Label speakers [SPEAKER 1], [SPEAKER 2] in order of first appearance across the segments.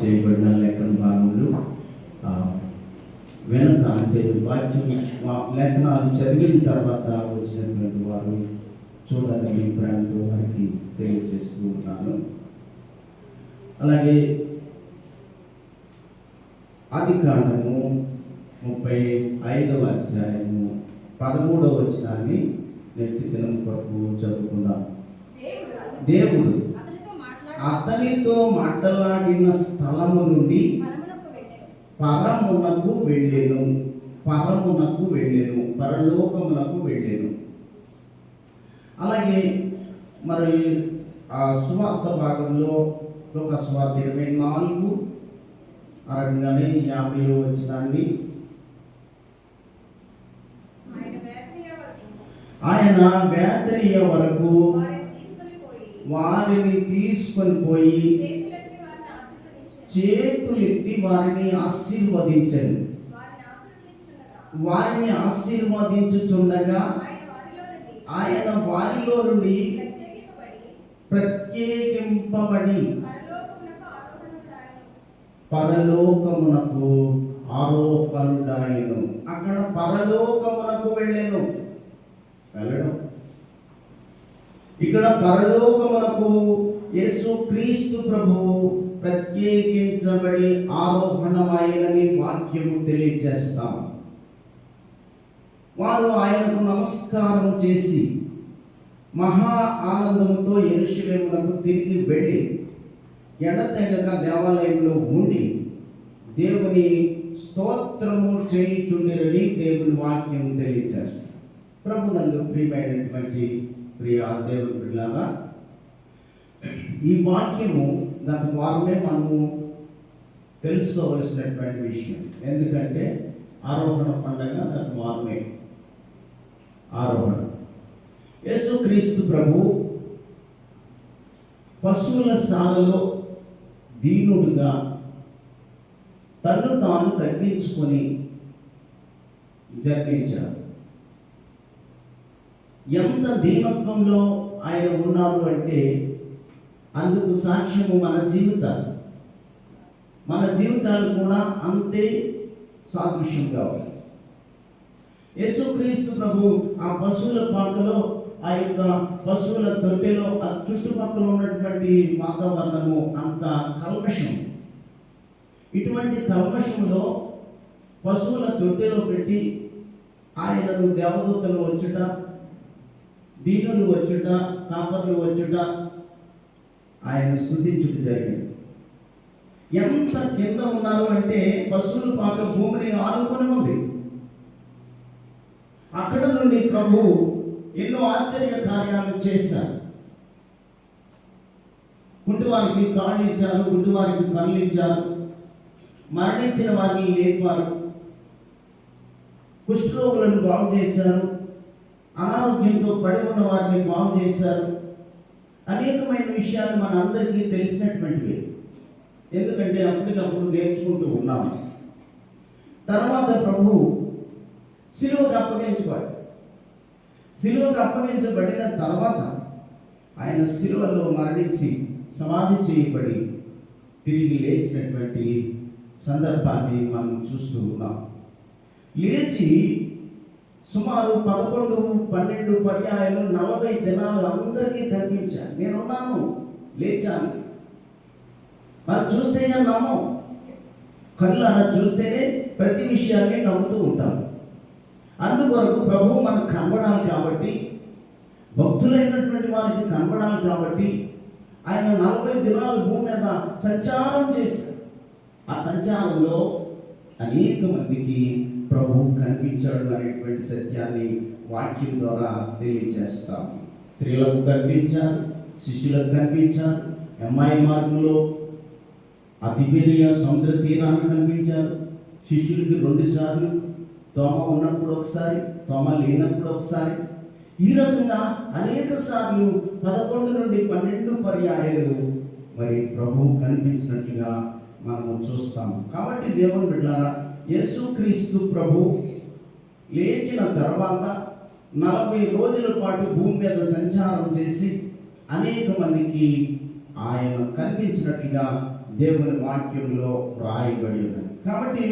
[SPEAKER 1] చేయబడిన లేఖన భాగములు వెనక అంటే వాక్యం లేఖనాలు చదివిన తర్వాత వచ్చినటువంటి వారు చూడాలని ప్రేమతో వారికి తెలియజేస్తూ ఉన్నాను. అలాగే ఆదికాండము 35వ అధ్యాయము 13వ వచనాన్ని నేటి దినం కొరకు చదువుకుందాం. దేవుడు అతనితో మాట్లాడిన స్థలము నుండి పరలోకమునకు వెళ్ళెను. అలాగే మరి ఆ సువార్త భాగంలో ఒక సువార్త 24 అరగంగానే 50వ వచనాన్ని ఆయన బేతనియ వరకు వారిని తీసుకొని పోయి చేతులెత్తి వారిని ఆశీర్వదించను. వారిని ఆశీర్వదించుచుండగా ఆయన వారిలో నుండి ప్రత్యేకింపబడి పరలోకమునకు ఆరోహణుడాయను. అక్కడ పరలోకమునకు వెళ్ళను. ఇక్కడ పరలోకమునకు యేసుక్రీస్తు ప్రభువు ప్రత్యేకించబడి ఆరోహణమైనని వాక్యము తెలియజేస్తాం. వారు ఆయనకు నమస్కారం చేసి మహా ఆనందముతో యెరూషలేమునకు తిరిగి వెళ్ళి ఎడతెగక దేవాలయంలో ఉండి దేవుని స్తోత్రము చేయుచుండిరని దేవుని వాక్యం తెలియజేస్తాం. ప్రభునందు ప్రియమైనటువంటి ప్రియ దేవుని బిడ్డలారా, ఈ వాక్యము గత వారమే మనము తెలుసుకోవలసినటువంటి విషయం. ఎందుకంటే ఆరోహణ పండుగ గత వారమే ఆరోహణ. యేసుక్రీస్తు ప్రభు పశువుల శాలలో దీనుడుగా తన్ను తాను తగ్గించుకొని జన్మించారు. ఎంత దీనత్వంలో ఆయన ఉన్నారు అంటే అందుకు సాక్ష్యము మన జీవితాలు కూడా అంతే సాదృశ్యం కావాలి. యేసుక్రీస్తు ప్రభు ఆ పశువుల పాకలో, ఆ యొక్క పశువుల తొట్టెలో, ఆ చుట్టుపక్కల ఉన్నటువంటి వాతావరణము అంత కల్మషం. ఇటువంటి కల్మషంలో పశువుల తొట్టెలో పెట్టి ఆయనను దేవదూతలు వచ్చుట, దీనులు వచ్చుట, కాపర్లు వచ్చుట, ఆయన స్తుతించుట జరిగింది. ఎంత కింద ఉన్నారు అంటే పశువుల పాక భూమిని ఆనుకొని ఉంది. అక్కడ నుండి ప్రభు ఎన్నో ఆశ్చర్య కార్యాలు చేశారు. కుంటివారికి కాళ్ళు ఇచ్చారు, గుడ్డివారికి కళ్ళు ఇచ్చారు, మరణించిన వారిని లేపారు, కుష్ఠరోగులను బాగు చేశారు, అనారోగ్యంతో పడి ఉన్న వారిని బాగు చేశారు. అనేకమైన విషయాలు మన అందరికీ తెలిసినటువంటివి. ఎందుకంటే అప్పటికప్పుడు నేర్చుకుంటూ ఉన్నాము. తర్వాత ప్రభు సిలువకు అప్పగించబడిన తర్వాత ఆయన సిలువలో మరణించి సమాధి చేయబడి తిరిగి లేచినటువంటి సందర్భాన్ని మనం చూస్తూ ఉన్నాం. లేచి సుమారు 11-12 పర్యాయాలు 40 దినాలు అందరికీ కనిపించాను. నేనున్నాను, లేచాను. మనం చూస్తేనే నమ్మం, కళ్ళారా చూస్తేనే ప్రతి విషయాన్ని నమ్ముతూ ఉంటాం. అందుకొరకు ప్రభు మనకు కనబడాలి కాబట్టి, భక్తులైనటువంటి వారికి కనబడాలి కాబట్టి ఆయన 40 దినాలు భూమి మీద సంచారం చేశారు. ఆ సంచారంలో అనేక మందికి ప్రభు కనిపించాడు అనేటువంటి సత్యాన్ని వాక్యం ద్వారా తెలియజేస్తాం. స్త్రీలకు కనిపించారు, శిష్యులకు కనిపించారు, ఎమ్మాయి మార్గంలో తిబెరియా సముద్ర తీరాన్ని కనిపించారు. శిష్యులకి 2 సార్లు, తోమ ఉన్నప్పుడు ఒకసారి, తోమ లేనప్పుడు ఒకసారి, ఈ రకంగా అనేక సార్లు 11-12 పర్యాయాలు మరి ప్రభు కనిపించినట్లుగా మనము చూస్తాము. కాబట్టి దేవుని బిడ్డలారా, యేసుక్రీస్తు ప్రభు లేచిన తర్వాత 40 రోజుల పాటు భూమి మీద సంచారం చేసి అనేక మందికి ఆయన కనిపించినట్లుగా దేవుని వాక్యంలో రాయబడి ఉన్నది. కాబట్టి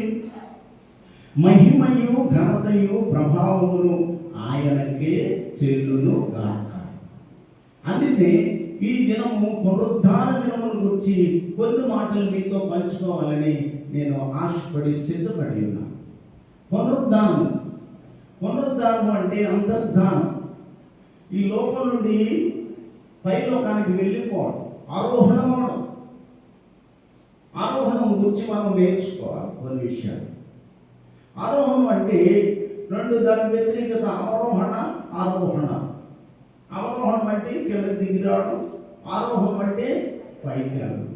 [SPEAKER 1] మహిమయు ఘనతయు ప్రభావమును ఆయనకే చెల్లును గాక. అందుకే ఈ దినము పునరుద్ధాన దినమును గురించి కొన్ని మాటలు మీతో పంచుకోవాలని నేను ఆశపడి సిద్ధపడి ఉన్నాను. పునరుద్ధానం అంటే అంతర్ధానం. ఈ లోకం నుండి పైలోకానికి వెళ్ళిపోవడం, ఆరోహణం గురించి మనం నేర్చుకోవాలి కొన్ని విషయాలు. ఆరోహణం అంటే రెండు, దాని వ్యతిరేకత ఆరోహణం అంటే కిందకి దిగి రావడం, ఆరోహణం అంటే పైకి రావడం.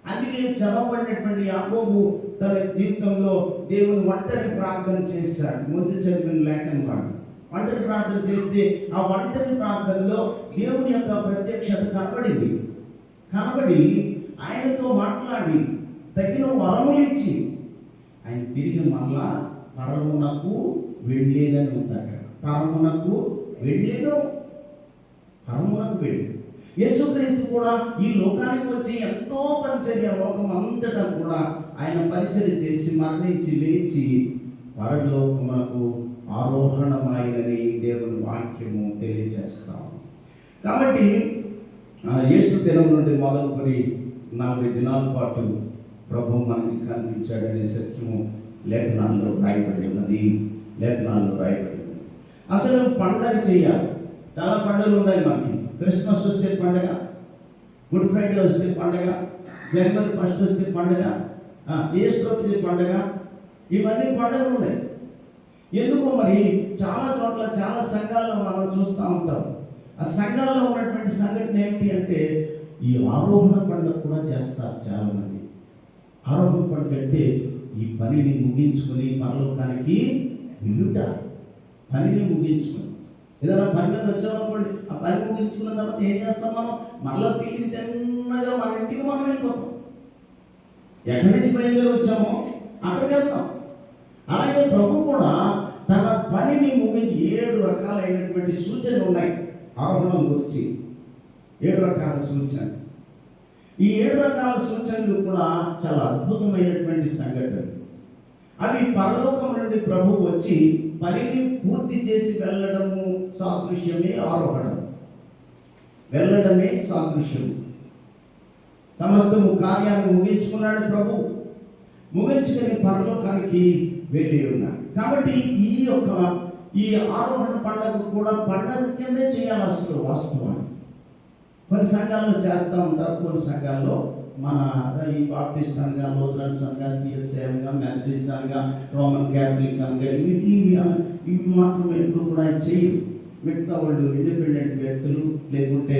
[SPEAKER 1] అందుకే చదవబడినటువంటి యాకోబు తన జీవితంలో దేవుని ఒంటరి ప్రార్థన చేశాడు. ముందు చదివిన లేఖనం వాడు ఒంటరి ప్రార్థన చేస్తే ఆ ఒంటరి ప్రార్థనలో దేవుని యొక్క ప్రత్యక్షత కనబడి ఆయనతో మాట్లాడి తగిన వరములు ఇచ్చి ఆయన తిరిగి మళ్ళా పరమునకు వెళ్ళేదని ఉంటాడు. పరమునకు వెళ్ళేదు. యేసుక్రీస్తు కూడా ఈ లోకానికి వచ్చి ఎంతో పరిచర్య, లోకం అంతటా కూడా ఆయన పరిచర్య చేసి మరణించి లేచి పరలోకమునకు ఆరోహణమైనని దేవుని వాక్యము తెలియజేస్తాం. కాబట్టి యేసు దినం నుండి మొదలుకొని 40 దినాల పాటు ప్రభు మనకి కనిపించాడనే సత్యము లేఖనాల్లో రాయబడి ఉన్నది. అసలు పండగ చేయాలి. చాలా పండుగలు ఉన్నాయి మనకి. క్రిస్మస్ వస్తే పండగ, గుడ్ ఫ్రైడే వస్తే పండగ, జనవరి 1 వస్తే పండగ, ఈస్టర్ వస్తే పండగ, ఇవన్నీ పండుగలు ఉన్నాయి. ఎందుకు మరి చాలా చోట్ల చాలా సంఘాల్లో మనం చూస్తూ ఉంటాం. ఆ సంఘాల్లో ఉన్నటువంటి సంఘటన ఏమిటి అంటే ఈ ఆరోహణ పండుగ కూడా చేస్తారు చాలామంది. ఆరోహణ పండుగ అంటే ఈ పనిని ముగించుకొని పరలోకానికి వెళ్ళుట. పనిని ముగించుకొని ఏదైనా పని మీద వచ్చామనుకోండి, ఆ పని ముగించుకున్న తర్వాత ఏం చేస్తాం? మనం మళ్ళీ తిరిగి తిన్నగా మన ఇంటికి మనం వెళ్ళిపోతాం. ఎక్కడి నుంచి బయలుదేరి వచ్చామో అక్కడికి వెళ్తాం. అలాగే ప్రభు కూడా తన పనిని ముగించి 7 రకాలైనటువంటి సూచనలు ఉన్నాయి ఆరోహణం గురించి. 7 రకాల సూచనలు. ఈ 7 రకాల సూచనలు కూడా చాలా అద్భుతమైనటువంటి సంఘటనలు. అవి పరలోకం నుండి ప్రభు వచ్చి పనిని పూర్తి చేసి వెళ్ళడము సాదృశ్యమే ఆరోహణం. వెళ్ళడమే సాదృశ్యం. సమస్తము కార్యాన్ని ముగించుకున్నాడు ప్రభు. ముగించుకుని పరలోకానికి వెళ్ళి ఉన్నాడు. కాబట్టి ఈ ఆరోహణ పండుగ కూడా పండుగ కిందే చేయాలి. అసలు వాస్తవాన్ని కొన్ని సంఘాల్లో చేస్తూ ఉంటారు. కొన్ని సంఘాల్లో మన ఈ బాప్టిస్ట్ అనగా, లూథరన్ సంఘం, సిఎస్ఐ అనగా, మెథడిస్ట్ అనగా, రోమన్ క్యాథలిక్ అనగా ఇవి మాత్రం ఎప్పుడు కూడా చేయరు. మిగతా వాళ్ళు ఇండిపెండెంట్ వ్యక్తులు లేకుంటే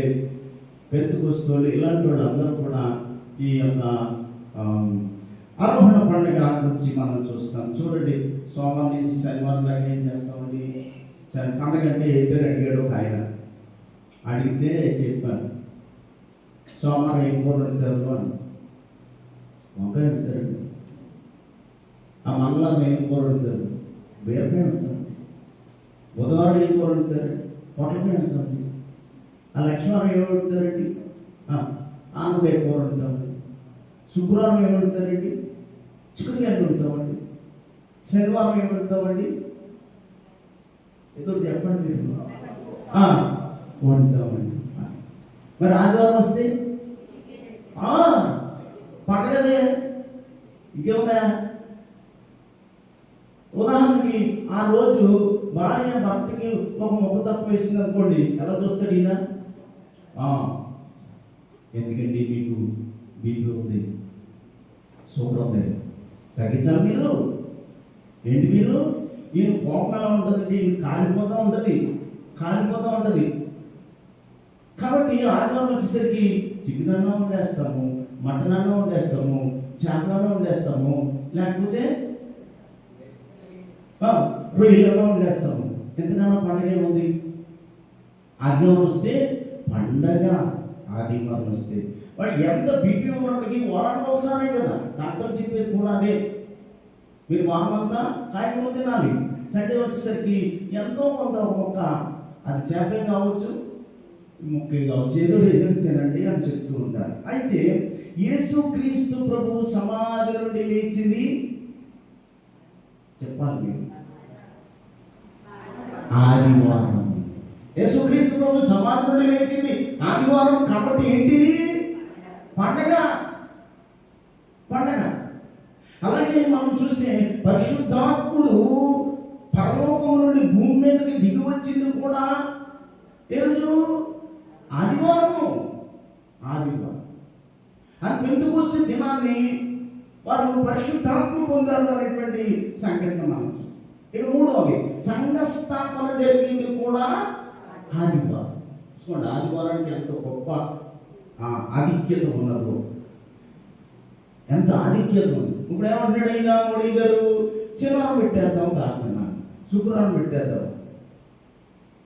[SPEAKER 1] పెంతెకోస్తోళ్ళు ఇలాంటి వాళ్ళు అందరూ కూడా ఈ యొక్క ఆరోహణ పండుగ గురించి మనం చూస్తాం. చూడండి, సోమవారం నుంచి శనివారం దాకా ఏం చేస్తామండి? పండుగ అంటే ఏంటో అడిగాడు ఒక ఆయన. అడిగితే చెప్పాను, సోమవారం ఏం కూర వండుతారు అని. వంకాయ వండుతారండి. ఆ మంగళవారం ఏం కూర వండుతారు? బీరకాయ వండుతారు. బుధవారం ఏం కూర వండుతారు? పొట్లకాయ వండుతారండి. ఆ లక్ష్మీవారం ఏం వండుతారండి? ఆనపకాయ కూర వండుతామండి. శుక్రవారం ఏం వండుతారండి? చిక్కుడుకాయలు వండుతామండి. శనివారం ఏం వండుతామండి? ఏదో చెప్పండి మీరు. వండుతామండి. మరి ఆదివారం వస్తే పండగదే. ఇంకేముందా? ఉదాహరణకి ఆ రోజు భార్య భర్తకి ఒక ముక్క తప్పు వేసింది అనుకోండి, ఎలా చూస్తాడు ఈయన? ఎందుకండి మీకు బీపీ ఉంది, షుగర్ ఉంది, తగ్గించాలి మీరు. ఏంటి మీరు? ఈయన కోపం ఎలా ఉంటుందండి? ఈయన కాలిపోతూ ఉంటుంది. కాబట్టి ఆదివారం వచ్చేసరికి చికెన్ అన్నం వండేస్తాము, మటన్ అన్నం వండేస్తాము, చేపలన్నం వండేస్తాము, లేకపోతే రొయ్యలన్నా వండేస్తాము. ఎంతగానో పండగ ఏముంది? ఆదివారం వస్తే పండగ. ఆదివారం వస్తే వాడు ఎంత బీపీ ఉన్నప్పటికీ వారానికి ఒకసారే కదా డాక్టర్ చెప్పేది కూడా అదే. మీరు వారం అంతా కాయకూరలు తినాలి. సండే వచ్చేసరికి ఎంతో కొంత మొక్క, అది చేపే కావచ్చు, ముక్కే కావచ్చు, ఏదో తినండి అని చెప్తూ ఉంటారు. అయితే యేసుక్రీస్తు ప్రభువు సమాధి నుండి లేచింది చెప్పాలి మీరు ఆదివారం. యేసుక్రీస్తు ప్రభు సమాధి నుండి లేచింది ఆదివారం కాబట్టి ఏంటి? పండగ. పండగ. అలాగే మనం చూస్తే పరిశుద్ధాత్ముడు పరలోకము నుండి భూమి మీదకి దిగి వచ్చింది కూడా ఏ రోజు? ఆదివారం. ఆదివారం. అది పెంతెకొస్తు దినాన్ని వారు పరిశుద్ధాత్మ పొందారు అనేటువంటి సంఘటన మనం. ఇక మూడవది సంఘ స్థాపన జరిగింది కూడా ఆదివారం. చూడండి ఆదివారానికి ఎంత గొప్ప ఆధిక్యత ఉన్నదో, ఎంత ఆధిక్యత ఉంది. ఇప్పుడు ఏమంటున్నాడు అయినా మోడీ గారు? శనివారం పెట్టేద్దాం ప్రార్థన, శుక్రవారం పెట్టేద్దాం.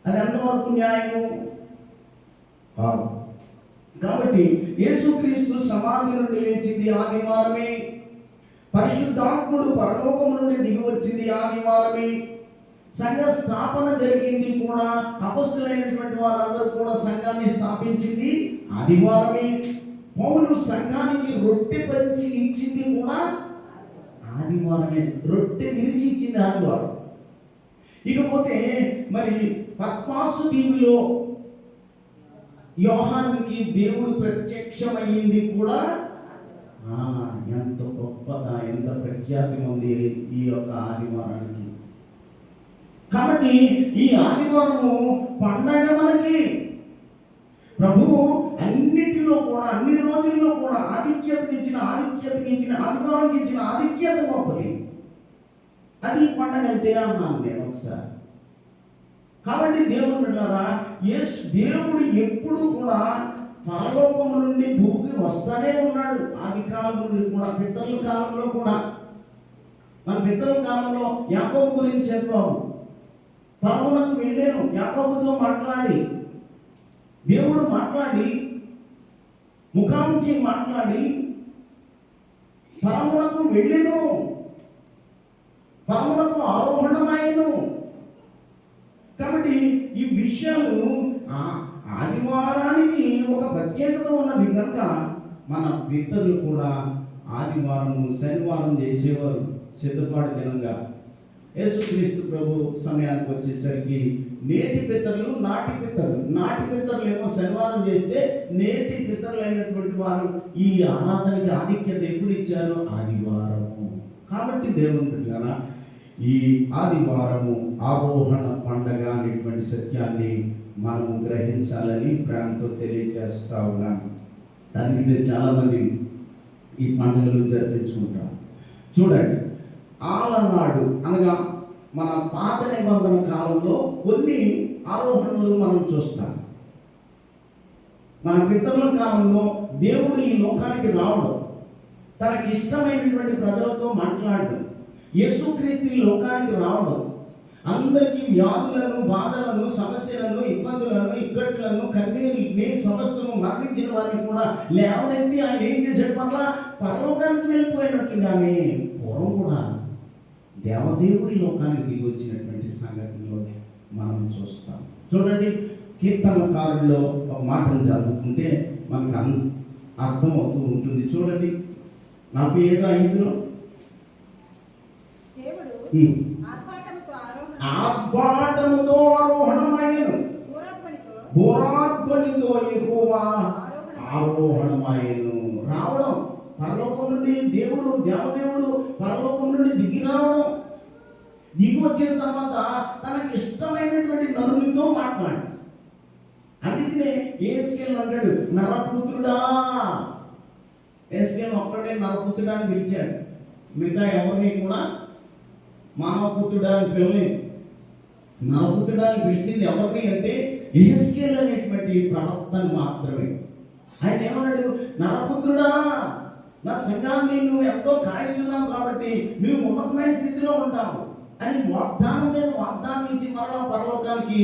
[SPEAKER 1] అది ఎంతవరకు న్యాయము కాదు. కాబట్టి యేసుక్రీస్తు సమాధి నుండి లేచింది ఆదివారమే, పరిశుద్ధాత్ముడు పరలోకం నుండి దిగి వచ్చింది ఆదివారమే, సంఘ స్థాపన జరిగింది కూడా, అపొస్తలులైనటువంటి వారందరూ కూడా సంఘాన్ని స్థాపించింది ఆదివారమే, పౌలు సంఘానికి రొట్టె పంచి ఇచ్చింది కూడా ఆదివారమే, రొట్టె విరిచి ఇచ్చింది ఆదివారం. ఇకపోతే మరి పద్మాసు దీవిలో యోహానుకి దేవుడు ప్రత్యక్షమయ్యింది కూడా ఎంత గొప్పగా, ఎంత ప్రఖ్యాతి ఉంది ఈ యొక్క ఆదివారానికి. కాబట్టి ఈ ఆదివారము పండగ మనకి. ప్రభువు అన్నిటిలో కూడా, అన్ని రోజుల్లో కూడా ఆధిక్యతకి ఇచ్చిన ఆదివారానికి ఇచ్చిన ఆధిక్యత గొప్పది. అది పండగ అంటే అన్నాను నేను ఒకసారి. కాబట్టి దేవుడు బిడ్డలారా, దేవుడు ఎప్పుడు కూడా పరలోకము నుండి భూమికి వస్తానే ఉన్నాడు. ఆది కాలం నుండి కూడా, పితరుల కాలంలో కూడా. మన పితరుల కాలంలో యాకోబు గురించి చెప్పాము. పరమునకు వెళ్ళాను, యాకోబుతో మాట్లాడి, దేవుడు మాట్లాడి, ముఖాముఖి మాట్లాడి పరమునకు వెళ్ళాను, పరమునకు ఆరోహణమాయను. కాబట్టి ఈ విషయాలు ఆదివారానికి ఒక ప్రత్యేకత ఉన్నది కనుక మన పితరులు కూడా ఆదివారము శనివారం చేసేవారు సిద్ధపాటు దినంగా. యేసుక్రీస్తు ప్రభు సమయానికి వచ్చేసరికి నేటి పితరులు నాటి పితరులు ఏమో శనివారం చేస్తే, నేటి పితరులు అయినటువంటి వారు ఈ ఆరాధనకి ఆధిక్యత ఎప్పుడు ఇచ్చారు? ఆదివారము. కాబట్టి దేవుని బిడ్డలారా, ఈ ఆదివారము ఆరోహణ పండగ అనేటువంటి సత్యాన్ని మనము గ్రహించాలని ప్రేమతో తెలియజేస్తా ఉన్నాను. దానికి చాలామంది ఈ పండుగలు జరిపించుకుంటారు. చూడండి, ఆలనాడు అనగా మన పాత నిబంధన కాలంలో కొన్ని ఆరోహణలు మనం చూస్తాం. మన పితరుల కాలంలో దేవుడు ఈ లోకానికి రావడం, తనకి ఇష్టమైనటువంటి ప్రజలతో మాట్లాడడం, యేసుక్రీస్తు ఈ లోకానికి రావడం, అందరికీ వ్యాధులను, బాధలను, సమస్యలను, ఇబ్బందులను, ఇక్కట్లను, కన్నీరుని, సమస్తము మరణించిన వారిని కూడా లేవనెత్తి ఆయన ఏం చేశాడు? పట్ల పరలోకానికి వెళ్ళిపోయినట్లుగానే పూర్వం కూడా దేవదేవుడు ఈ లోకానికి దిగి వచ్చినటువంటి సంఘటనలో మనం చూస్తాం. చూడండి, కీర్తనకారుల్లో ఒక మాటను చదువుకుంటే మనకు అర్థమవుతూ ఉంటుంది. చూడండి, 47:5 ఆర్భాటముతో ఆరోహణమాయెను, భూరాధ్వనితో యెహోవా ఆరోహణమాయెను. రావడం, పరలోకం నుండి దేవదేవుడు పరలోకం నుండి దిగి రావడం, దిగి వచ్చిన తర్వాత తనకి ఇష్టమైనటువంటి నరునితో మాట్లాడు. అందుకనే యేసుకేలు అంటాడు, నరపుత్రుడా. యేసుకేలు ఒక్కడే నరపుత్రుడా అని పిలిచాడు, మిగతా ఎవరిని కూడా మానవపుత్రుడా అని పిలవలేదు. నరపుత్రుడా అని పిలిచింది ఎవరిని అంటే యేసుకేలు అనేటువంటి ప్రవక్తను మాత్రమే. ఆయన ఏమన్నాడు? నరపుత్రుడా, నా సంఘాన్ని నువ్వు ఎంతో కాయించున్నావు కాబట్టి నువ్వు ఉన్నతమైన స్థితిలో ఉంటావు అని వాగ్దానం మీద వాగ్దానం ఇచ్చి మరలా పరలోకానికి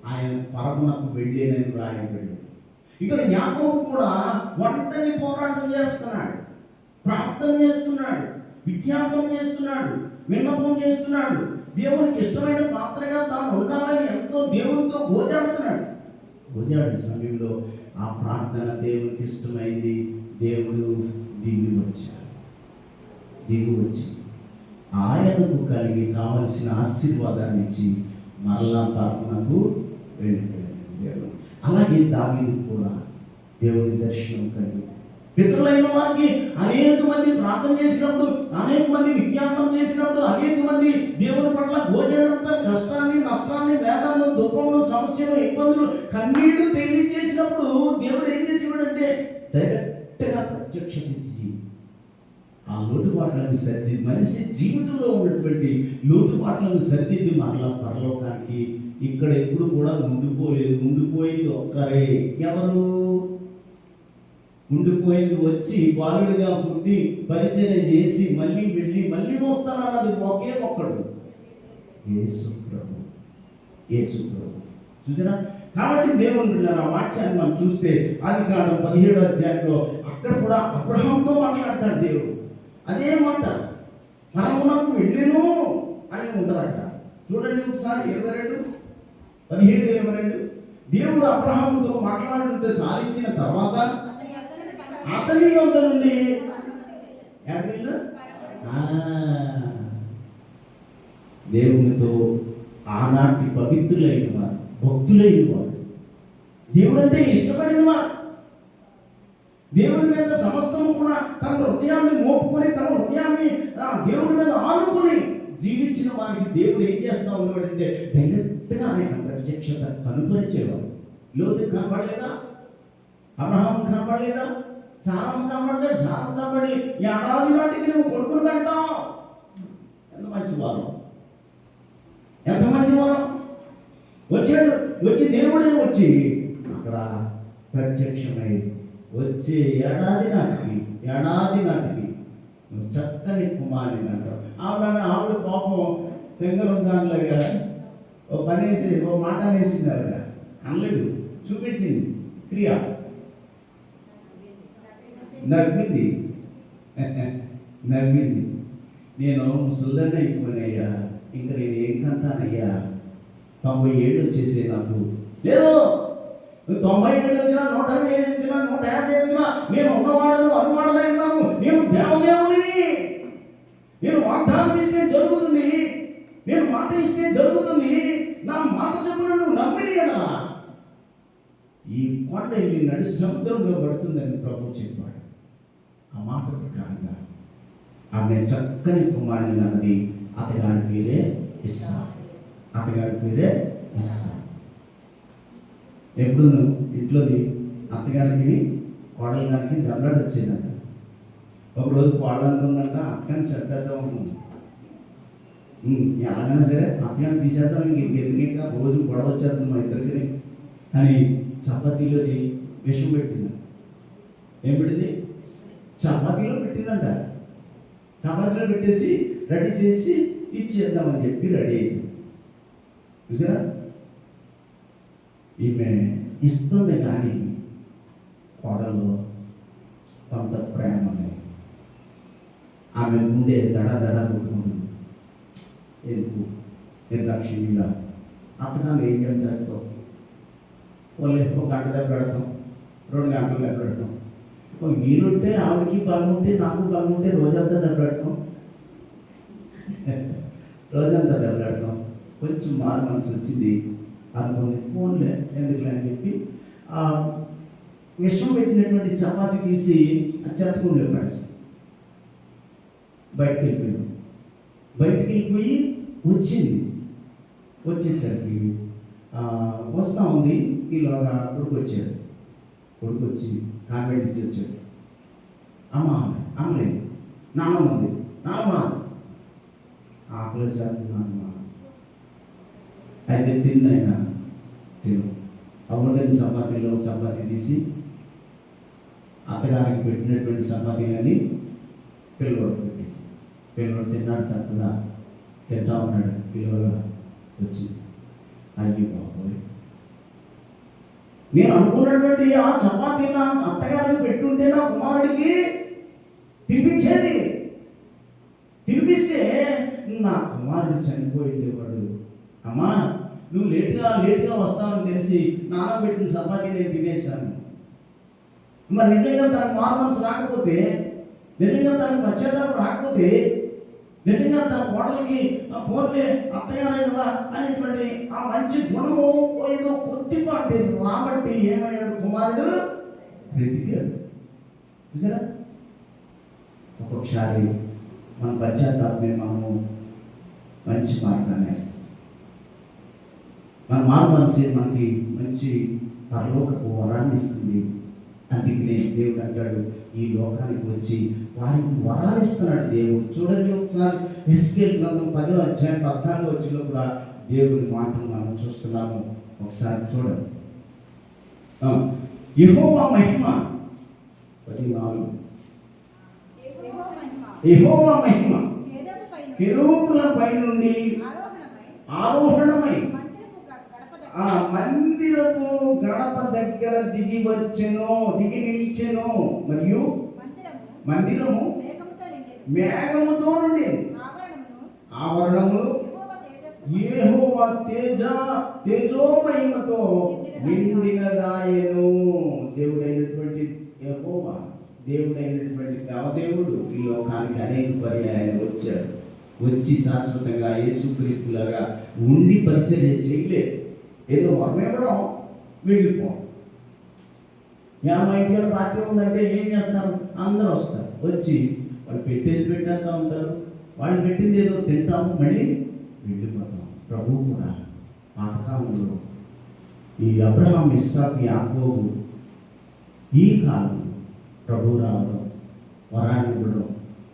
[SPEAKER 1] ఆయన పరమునకు వెళ్ళేనని రాయబడి. ఇక్కడ యాకోబు కూడా ఒంటరి పోరాటం చేస్తున్నాడు, ప్రార్థన చేస్తున్నాడు, విజ్ఞాపన చేస్తున్నాడు, విన్నపం చేస్తున్నాడు. దేవునికి ఇష్టమైన పాత్రగా తాను ఉండాలని ఎంతో దేవునితో గోజాడుతున్నాడు. గోజాడే సమయంలో ఆ ప్రార్థన దేవునికి ఇష్టమైంది, దేవుడు దిగి వచ్చాడు. దిగి వచ్చి ఆయనకు కలిగి కావలసిన ఆశీర్వాదాన్ని ఇచ్చి మరలా పాపనకు వెళ్ళిపోయాడు దేవుడు. అలాగే దావీదు కూడా దేవుని దర్శనం కలిగి పితరులైన వారికి అనేక మంది ప్రార్థన చేసినప్పుడు, అనేక మంది విజ్ఞాపన చేసినప్పుడు, అనేక మంది దేవుని పట్ల గోజేడంతా కష్టాన్ని, నష్టాన్ని, వేదనను, దుఃఖంలో, సమస్యలు, ఇబ్బందులు, కన్నీళ్లు తెలియజేసినప్పుడు దేవుడు ఏం చేసేవాడంటే డైరెక్ట్గా ప్రత్యక్షత ఇచ్చి ఆ లోటుపాట్లను సర్దిద్ది, మనిషి జీవితంలో ఉన్నటువంటి లోటుపాట్లను సర్దిద్ది మరలా పరలోకానికి ఇక్కడ ఎప్పుడు కూడా ముందుపోయింది ఒక్కరే. ఎవరు? ఉండిపోయింది వచ్చి బాలుడిగా పుట్టి పరిచయం చేసి మళ్ళీ వెళ్ళి మళ్ళీ వస్తానన్నది ఒకే ఒక్కడు, యేసు ప్రభు. యేసు ప్రభు చూసారా? కాబట్టి దేవుని ఆ వాక్యాన్ని మనం చూస్తే ఆదికాండం 17వ అధ్యాయంలో అక్కడ కూడా అబ్రహాంతో మాట్లాడతాడు దేవుడు. అదే మాట మనమునకు వెళ్ళేను అని ఉంటుంది అక్కడ. చూడండి ఒకసారి 17:22 దేవుడు అబ్రహాముతో మాట్లాడుతుంటే చాలించిన తర్వాత అతని వద్ద నుండి దేవునితో ఆనాటి పవిత్రులైన వారు, భక్తులైన వారు, దేవుడంటే ఇష్టపడిన వారు, దేవుని మీద సమస్తము కూడా తన హృదయాన్ని మోపుకొని, తన హృదయాన్ని దేవుని మీద ఆనుకొని జీవించిన వారికి దేవుడు ఏం చేస్తా ఉన్నాడంటే డైరెక్ట్గా ఆయన ప్రత్యక్షత కనుపరిచేవాడు. లోతు కనపడలేదా? అబ్రహాం కనపడలేదా? సారం కనపడలేదు. సారం కనపడి ఏడాది నాటికి నువ్వు కొడుకుని కంటావు. ఎంత మంచివారు, ఎంత మంచివారు. వచ్చాడు, వచ్చి దేవుడే వచ్చి అక్కడ ప్రత్యక్షమై వచ్చే ఏడాది నాటికి నువ్వు చక్కని కుమారుని అంటావు. ఆవిడ పాపం తెంగరుందానిలాగా ఓ పని వేసి ఓ మాట అనేసింది. ఆవిడ అనలేదు, చూపించింది క్రియ, నవ్వింది. నేను ముసల్దాన్ని అయిపోయినయ్యా, ఇంకా నేను ఏం కంటానయ్యా, 90 ఏళ్ళు వచ్చేసే నాకు. లేదు, 90 ఏళ్ళు వచ్చినా, 120 ఏళ్ళు వచ్చినా, 150 వచ్చినా నేను ఉన్నవాడను అనువాడలై ఉన్నాము. నేను దేవదేవుని, నేను వాగ్దానం ఇస్తే జరుగుతుంది, నేను మాట ఇస్తే జరుగుతుంది, నా మాట చెప్పున నువ్వు నమ్మిని కదా ఈ కొండ వెళ్ళి నడి సముద్రంలో పడుతుందని ప్రభు చెప్పాడు. ఆ మాట ప్రకారంగా ఆమె చక్కని కుమారుని అన్నది. అతగాడి పేరే ఇస్సాకు. ఎప్పుడు ఇంట్లోని అత్తగారికి కోడల గారికి దెబ్బలాట వచ్చిందంట. ఒకరోజు కోడలనుకుందంట అత్తగారిని చెప్పేద్దాం, ఎలాగైనా సరే అత్తగారిని తీసేద్దాం, ఇంకెందుకు రోజు గొడవ వచ్చేద్దాం మా ఇద్దరికి అని చపాతీలోని విషం పెట్టింది. ఏం పెట్టింది? చపాతీలో పెట్టిందంట. చపాతీలో పెట్టేసి రెడీ చేసి ఇచ్చేద్దామని చెప్పి రెడీ అయింది. చూసారా? ఈమె ఇస్తుంది కానీ కోడలో కొంత ప్రేమ ఆమె ముందే దడ కొట్టుకుంటుంది. ఎందుకు నిర్దాక్షిణ్యంగా అత్తగారు ఏం చేస్తావు? వాళ్ళు ఒక గంట దగ్గర పెడతాం, 2 గంటల దగ్గర పెడతాం. వీలుంటే ఆవిడకి బలం ఉంటే నాకు బలం ఉంటే రోజంతా దగ్గర పెడతాం. కొంచెం మారు మనసు వచ్చింది అనుకుంది, ఫోన్లే ఎందుకులే అని చెప్పి ఆ విషం పెట్టినటువంటి చపాతీ తీసి ఆ చెత్తకుండలో పడేస్తాం. బయటికి వెళ్ళిపోయి వచ్చేసరికి వస్తూ ఉంది. ఈలోగా కొడుకు వచ్చి కాన్వెంట్ నుంచి వచ్చాడు. అమ్మలేదు, నాన్నమ్మ ఉంది. నాన్నమ్మ ఆకలి చేస్తున్నానమ్మా. అయితే తిన్నైనా అవ్వలేని చపాతీ తీసి అత్తగారికి పెట్టినటువంటి చపాతీలని పిల్లవాడు తిన్నాడు. చక్కగా తింటా ఉన్నాడు. పిల్లలుగా వచ్చి అయ్యి బాబోయ్, నేను అనుకున్నటువంటి ఆ చపాతీ నా అత్తగారికి పెట్టుంటే నా కుమారుడికి తినిపిస్తే నా కుమారుడు చనిపోయిండేవాడు. అమ్మా, నువ్వు లేట్గా వస్తావని తెలిసి నానబెట్టిన చపాతీ నేను తినేసాను. మరి నిజంగా తనకు మారుమనసు రాకపోతే, నిజంగా తనకు పశ్చాత్తాపం రాకపోతే, నిజంగా తన కోడలికి పోతే అత్తగారే కదా అనేటువంటి ఆ మంచి గుణము ఏదో కొద్దిపాటి రాబట్టి ఏమయ్యాడు కుమారుడు బ్రతికాడు. చూసారా, ఒక్కొక్కసారి మన పశ్చాత్తాపమే మనము మంచి మార్గాన్ని వేస్తాం. మన మారు మనసే మనకి మంచి పరలోకపు వరాన్ని ఇస్తుంది. అందుకనే దేవుడు అంటాడు, ఈ లోకానికి వచ్చి వారికి వరాలు ఇస్తున్నాడు దేవుడు. చూడండి ఒకసారి ఎస్కేల్ గ్రంథం 10వ అధ్యాయం 14వ వచనంలో కూడా దేవుని మాటలు మనం చూస్తున్నాము. ఒకసారి చూడండి. యెహోవా మహిమ 14. యెహోవా మహిమ కెరూబుల పై నుండి ఆరోహణమై ఆ మందిరపు గడప దగ్గర దిగి నిలిచెను. మరియు మందిరము మేఘముతో నుండి ఆవరణములు యెహోవా తేజోమహిమతో నిండినదాయెను. దేవుడైనటువంటి యెహోవా, దేవుడైనటువంటి దేవదేవుడు ఈ లోకానికి అనేక పర్యాయాలు వచ్చాడు. వచ్చి శాశ్వతంగా యేసుక్రీస్తులాగా ఉండి పరిచర్య చేయలేదు. ఏదో వర్ణివ్వడం వెళ్ళిపోవడం. మా ఇంట్లో పార్టీ ఉందంటే ఏం చేస్తారు? అందరూ వస్తారు. వచ్చి వాళ్ళు పెట్టేది పెట్టాక ఉంటారు. వాళ్ళు పెట్టింది ఏదో తింటాము, మళ్ళీ వెళ్ళిపోతాం. ప్రభు కూడా పాతకాలంలో ఈ అబ్రహాం, ఇస్సాకు, యాకోబు ఈ కాలం ప్రభు రావడం, వరాన్ని ఇవ్వడం,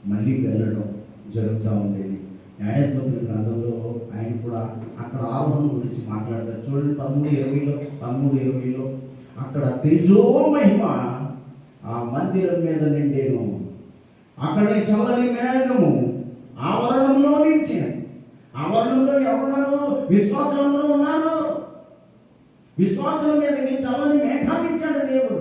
[SPEAKER 1] మళ్ళీ వెళ్ళడం జరుగుతూ ఉండేది. న్యాయాధిపతుల గ్రంథంలో ఆయన కూడా అక్కడ ఆరోహణ గురించి మాట్లాడతారు. చూడండి 13:20 అక్కడ తేజోమహిమ ఆ మందిరం మీద నిండేను. అక్కడ చల్లని మేఘము ఆవరణంలో నిలిచినది. ఆవరణంలో ఎవరున్నారు? విశ్వాసులందరూ ఉన్నారు. విశ్వాసుల మీదకి చల్లని మేఘాన్ని ఇచ్చాడు దేవుడు.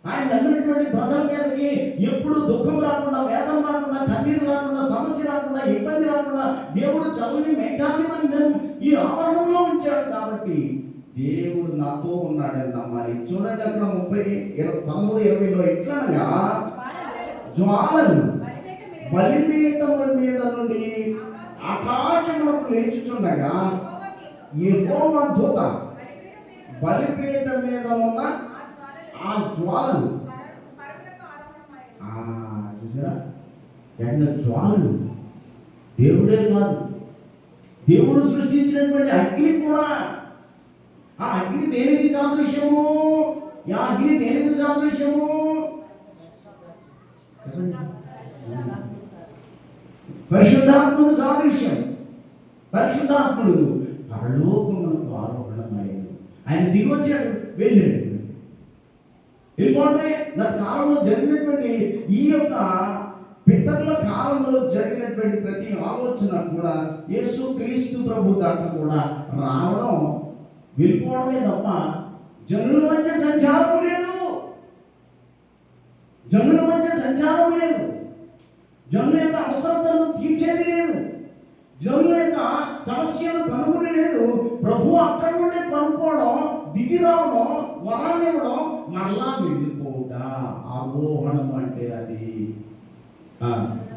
[SPEAKER 1] ఆయన నమ్మినటువంటి ప్రజల మీదకి ఎప్పుడు దుఃఖం రాకుండా, వేదన రాకుండా, కన్నీరు రాకుండా, సమస్య రాకుండా, ఇబ్బంది రాకుండా దేవుడు చల్లని మేఘాన్ని మనం ఈ ఆవరణంలో ఉంచాడు. కాబట్టి దేవుడు నాతో ఉన్నాడని నమ్మాలి. చూడండి అక్కడ 13:20 ఎట్లనగా జ్వాలలు బలిపీఠముల మీద నుండి ఆకాశములకు లేచుచుండగా యెహోవా దూత బలిపీఠం మీద ఉన్న ఆ జ్వాలలు, చూసారా, జ్వాలలు దేవుడే కాదు, దేవుడు సృష్టించినటువంటి అగ్ని కూడా. ఆ అగ్ని దేనికి సాదృశ్యము? పరిశుద్ధాత్ముడు సాదృశ్యం. పరిశుద్ధాత్ముడు పరలోకమునకు ఆరోహణమయ్యాడు. ఆయన దిగొచ్చాడు, వెళ్ళాడు. ఇంకోటి నా కాలంలో జరిగినటువంటి ఈ యొక్క పితరుల కాలంలో జరిగినటువంటి ప్రతి ఆలోచన కూడా యేసుక్రీస్తు ప్రభు దాకా కూడా రావడం, వెళ్ళిపోవడమే తప్ప జనుల మధ్య సంచారం లేదు. జనుల యొక్క అవసరతను తీర్చేది లేదు. జనుల యొక్క సమస్యను కనుగొని లేదు. ప్రభు అక్కడి నుండి కనుక్కోవడం, దిగి రావడం, వరాన్ని ఇవ్వడం, మరలా వెళ్ళిపోవుట. ఆరోహణం అంటే అది.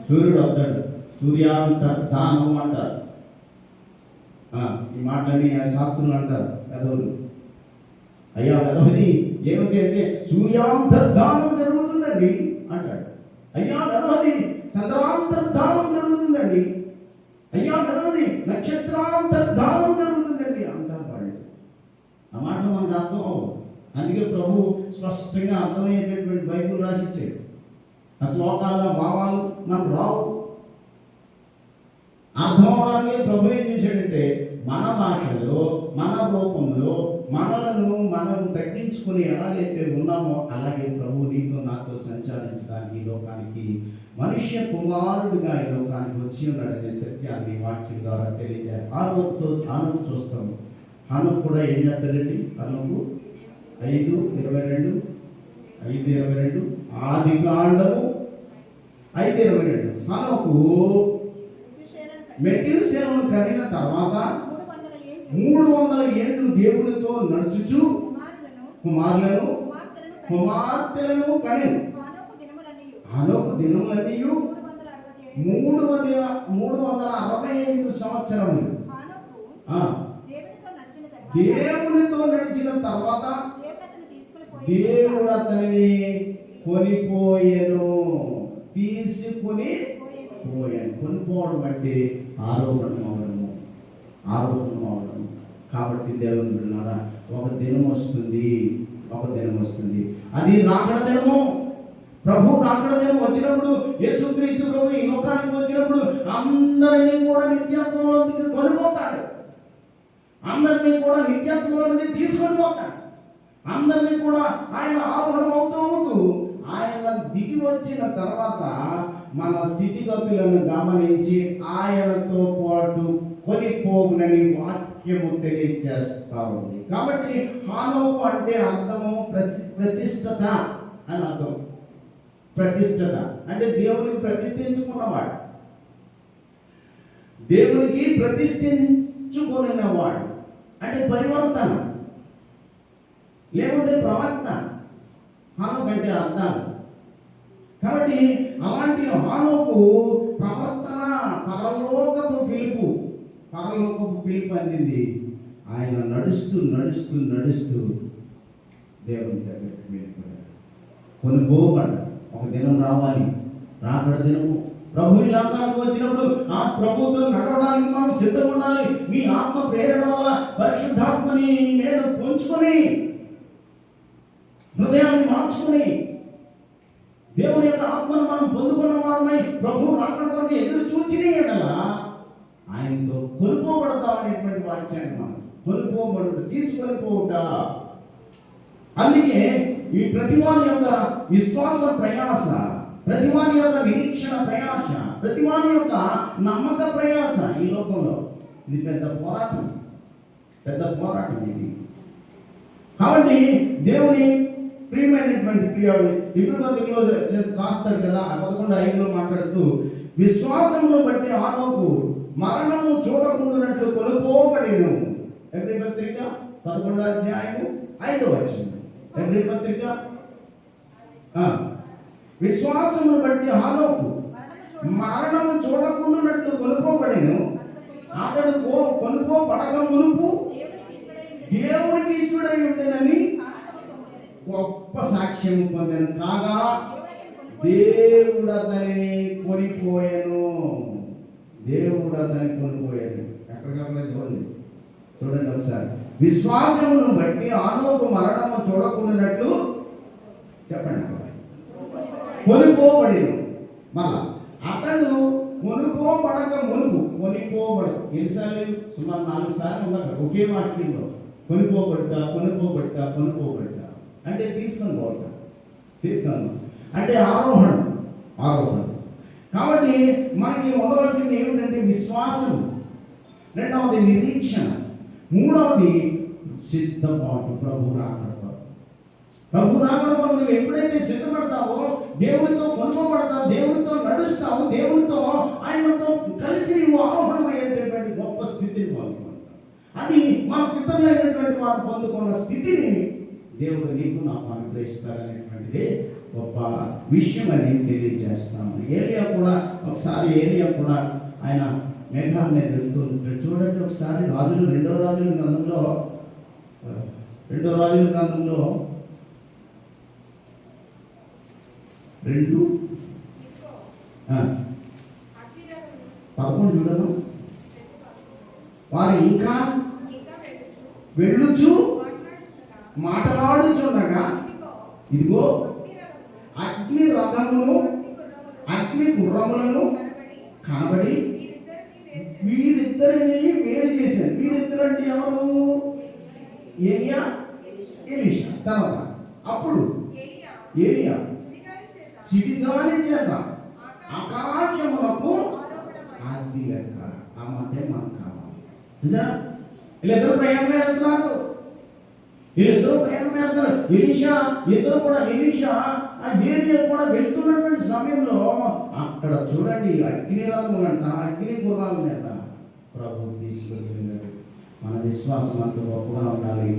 [SPEAKER 1] సూర్యుడు వస్తాడు, సూర్యాంతర్ధానం అంటారు. ఈ మాటలని శాస్త్రులు అంటారు పెదవులు. అయ్యా పెదవది ఏమిటి అంటే సూర్యాంతర్ధానం జరుగుతుందండి అంటాడు. అయ్యా పెదవది చంద్రాంతర్ధానం జరుగుతుందండి. అయ్యా పెదవది నక్షత్రాంతర్ధానం జరుగుతుందండి అంటారు వాళ్ళు. ఆ మాటలు మనకు అర్థం అవ్వదు. అందుకే ప్రభు స్పష్టంగా అర్థమయ్యేటటువంటి బైబిల్ రాసిచ్చాడు. ఆ శ్లోకాల భావాలు మనకు రావు. అర్థం అవడానికి ప్రభు ఏం చేశాడంటే మన భాషలో, మన రూపంలో మనం తగ్గించుకుని ఎలాగైతే ఉన్నామో అలాగే ప్రభు నీతో నాతో సంచారించడానికి ఈ లోకానికి మనుష్య కుమారుడిగా ఈ లోకానికి వచ్చి ఉన్నాడనే సత్యాన్ని వాక్యం ద్వారా తెలియజేయాలి. హానోకు చూస్తాము. హానోకు కూడా ఏం చేస్తాడండి? హానోకు 5:22 ఆదికాండము 5:22 హానోకు మెతూషెలను కనిన తర్వాత 300 ఏళ్ళు దేవునితో నడుచుచు కుమారులను కుమార్తెలను కనెను. హనోకు దినములన్నీయు 365 సంవత్సరములు దేవునితో నడిచిన తర్వాత దేవుడు అతనిని కొనిపోయెను. తీసుకుని పోయాను. కొనిపోవడం అంటే ఆరోహణం అవడము. కాబట్టి దేవుని బిడ్డలారా, ఒక దినం వస్తుంది. అది రాకడ దినము. ప్రభు రాకడ దినం వచ్చినప్పుడు, యేసుక్రీస్తు ప్రభు ఈ లోకానికి వచ్చినప్పుడు అందరినీ కూడా నిత్యత్వంలోకి కొనిపోతాడు. అందరినీ కూడా నిత్యత్వంలోకి తీసుకొని పోతాడు. అందరినీ కూడా ఆయన ఆరోహణం అవుతూ ఆయన దిగి వచ్చిన తర్వాత మన స్థితిగతులను గమనించి ఆయనతో పాటు కొనిపోగునని వాక్యము తెలియజేస్తా ఉంది. కాబట్టి హానోకు అంటే అర్థము ప్రతిష్టత అని అర్థం. ప్రతిష్టత అంటే దేవునికి ప్రతిష్ఠించుకున్నవాడు, దేవునికి ప్రతిష్ఠించుకున్నవాడు అంటే పరివర్తన లేకుంటే ప్రవర్తన. హానోకు అంటే అర్థాలు. కాబట్టి అలాంటి హానోకు ప్రవర్తన పరలోకపు పిలుపు అందింది. ఆయన నడుస్తూ దేవుని దగ్గరికి వెళ్ళిపోయాడు. కొనుగోబడ్డాడు. ఒక దినం రావాలి, రాకడ దినము. ప్రభు ఈ లోకానికి వచ్చినప్పుడు ఆ ప్రభుతో నడవడానికి మనం సిద్ధంగా ఉండాలి. మీ ఆత్మ ప్రేరణ వల్ల పరిశుద్ధాత్మని మీద పొంచుకొని హృదయాన్ని మార్చుకుని దేవుని యొక్క ఆత్మను మనం పొందుకున్న వారమై ప్రభు రాకడ కొరకు ఎదురు చూచినే ఎడలా ఆయనతో కొనుక్కోబడతాం అనేటువంటి వాక్యాన్ని మనం కొనుక్కోబడుట, తీసుకొని పోవుట. అందుకే ఈ ప్రతివాని యొక్క విశ్వాస ప్రయాస, ప్రతివాని యొక్క నిరీక్షణ ప్రయాస, ప్రతివాని యొక్క నమ్మక ప్రయాస ఈ లోకంలో ఇది పెద్ద పోరాటం ఇది. కాబట్టి దేవుని ప్రియమైనటువంటి ప్రియులు ఇప్పుడు రాస్తారు కదా, 11:5 మాట్లాడుతూ, విశ్వాసమును బట్టి హానోకు మరణము చూడకుండానట్లు కొనుక్కోబడెను. ఎబ్రీ పత్రిక 11:5 ఎబ్రీ పత్రిక. విశ్వాసమును బట్టి హానోకు మరణము చూడకుండానట్లు కొనుక్కోబడెను. అతడు కొనుక్కోబడక మునుపు దేవునికి ఇష్టడై ఉండేనని గొప్ప సాక్ష్యం పొందాను. కాగా దేవుడు అతనిని కొనిపోయాను. ఎక్కడికక్కడ చూడండి ఒకసారి. విశ్వాసమును బట్టి హానోకు మరణము చూడకుండానట్లు చెప్పండి కొనుక్కోబడేను. మళ్ళా అతడు కొనుక్కోబడక మునుపు ఎన్నిసార్లు? సుమారు 4 సార్లు ఉన్నారు ఒకే వాక్యంలో. కొనుక్కోబడ్డ అంటే తీసుకొని అంటే ఆరోహణం. కాబట్టి మనకి ఉండవలసింది ఏమిటంటే విశ్వాసం, రెండవది నిరీక్షణ, మూడవది సిద్ధపాటు. ప్రభు రాకడ నువ్వు ఎప్పుడైతే సిద్ధపడతావో, దేవునితో కొనుక్కోబడతావు, దేవునితో నడుస్తావు, దేవునితో ఆయనతో కలిసి నువ్వు ఆరోహణమయ్యేటటువంటి గొప్ప స్థితిని పొందుకుంటావు. అది మన పితరులైనటువంటి వారు పొందుకున్న స్థితిని దేవుడు నీకు నాకు అనుగ్రహిస్తాడనేటువంటిది గొప్ప విషయం అని తెలియజేస్తాము. ఏలియా కూడా ఆయన మేఘాల మీద వెళ్తూ ఉంటాడు. చూడండి ఒకసారి రెండో రాజుల గ్రంథంలో 2:11 చూడను. వారు ఇంకా వెళ్ళుచు మాట్లాడుచుండగా ఇదిగో అగ్ని రథమును అగ్ని గుర్రములను కనబడి వీరిద్దరిని వేరు చేశారు. వీరిద్దరు అంటే ఎవరు? ఏలియా, ఎలీషా. తర్వాత అప్పుడు ఏలియా సిటిగాని చేత ఆకాశములకు ఆది లెక్క. ఆ మాట మనకు కావాలి. వీళ్ళిద్దరు ప్రయాణం వెళ్తున్నారు. ఎలీషా ఆ ఏరియా కూడా వెళ్తున్నటువంటి సమయంలో అక్కడ చూడండి అగ్ని రథములంట, అగ్ని గుర్రాలు మీద ప్రభు తీసుకెళ్ళాడు. మన విశ్వాసం అంత గొప్పగా ఉండాలి,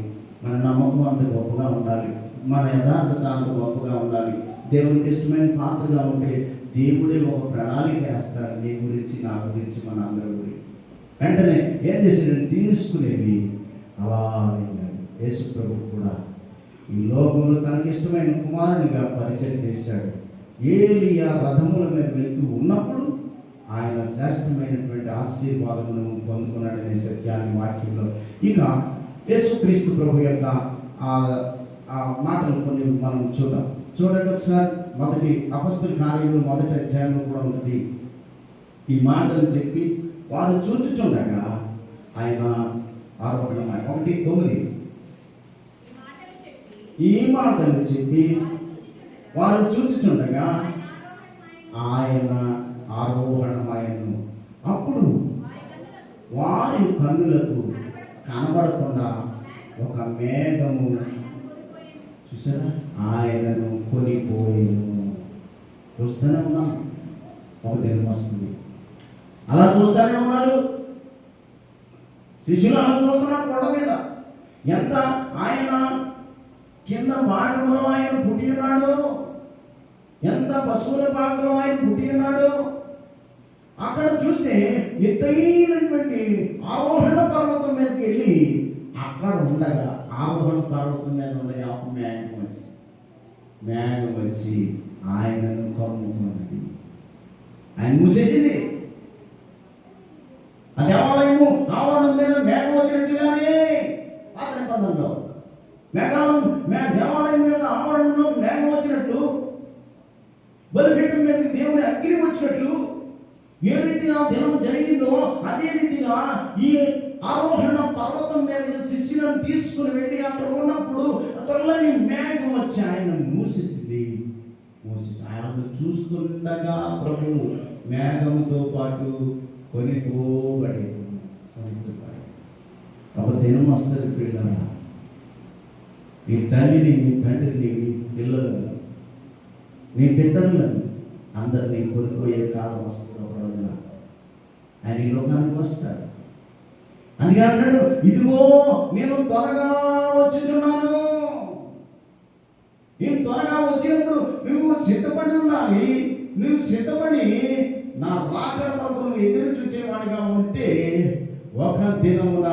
[SPEAKER 1] మన నమ్మకం అంత గొప్పగా ఉండాలి. మన యథార్థత అంత గొప్పగా ఉండాలి. దేవునికి ఇష్టమైన పాత్రగా ఉంటే దేవుడే ఒక ప్రణాళిక వేస్తాడు నీ గురించి, నా గురించి, మన అందరి గురించి. వెంటనే ఏం చేశాడు? తీసుకునేవి అలా యేసు ప్రభు కూడా ఈ లోకంలో తనకి ఇష్టమైన కుమారునిగా పరిచయం చేశాడు. ఏలియా రథముల మీద వెళ్తూ ఉన్నప్పుడు ఆయన శ్రేష్టమైనటువంటి ఆశీర్వాదమును పొందుకున్నాడనే సత్యాన్ని వాక్యంలో. ఇక యేసుక్రీస్తు ప్రభు యొక్క ఆ మాటలు కొన్ని మనం చూడండి ఒకసారి. మొదటి అపొస్తలుల కార్యములు మొదటి అధ్యాయంలో కూడా ఉంటుంది. ఈ మాటలు చెప్పి వారు చూచుచుండగా ఆయన ఆరోపణమై 1:9 ఈ మాటలు చెప్పి వారు చూచుచుండగా ఆయన ఆరోహణమాయను. అప్పుడు వారి కన్నులకు కనబడకుండా ఒక మేఘము చూసారా ఆయనను కొనిపోయేను. చూస్తూనే ఉన్నాం, ఒక దినం వస్తుంది. అలా చూస్తూనే ఉన్నారు శిష్యులు, అలా చూస్తున్నారు కొండ మీద. ఎంత ఆయన కింద భాగంలో ఆయన పుట్టి ఉన్నాడు, ఎంత పశువుల పాకలో ఆయన పుట్టి ఉన్నాడు. అక్కడ చూస్తే ఎత్తైనటువంటి ఆరోహణ పర్వతం మీదకి వెళ్ళి అక్కడ ఉండగా ఆరోహణ పర్వతం మీద ఉండగా ఒక మేఘం వచ్చి ఆయనను కమ్ముకున్నది. ఆయన మూసేసింది. ఆ దేవాలయము ఆవరణం మీద మేఘం వచ్చినట్లుగానే పాత నిబంధనలో దేవాలయం మీద ఆవరణంలో మేఘం వచ్చినట్లు, బలిపీఠం మీదకి దేవుని అగ్ని వచ్చినట్లు, ఏ రీతిగా దినం జరిగిందో అదే రీతిగా ఈ ఆరోహణ పర్వతం మీద శిష్యులను తీసుకుని వెళ్ళి అక్కడ ఉన్నప్పుడు చల్లని మేఘం వచ్చి ఆయన మూసేసింది. ఆయన చూస్తుండగా ప్రభు మేఘముతో పాటు కొనిపోబడి ఒక దినం వస్తుంది పిల్లల, నీ తల్లిని, నీ తండ్రిని, నీ పిల్లలను, నీ పితరులను అందరినీ కొనిపోయే కాలం వస్తుంది. ఒక రోజున ఆయన ఈ లోకానికి వస్తాడు. అందుకే అన్నాడు, ఇదిగో నేను త్వరగా వచ్చుచున్నాను. నేను త్వరగా వచ్చినప్పుడు నువ్వు సిద్ధపడి ఉండాలి. నువ్వు సిద్ధపడి నా రాకడ కొరకు నువ్వు ఎదురు చూచేవాడిగా ఉంటే ఒక దినమున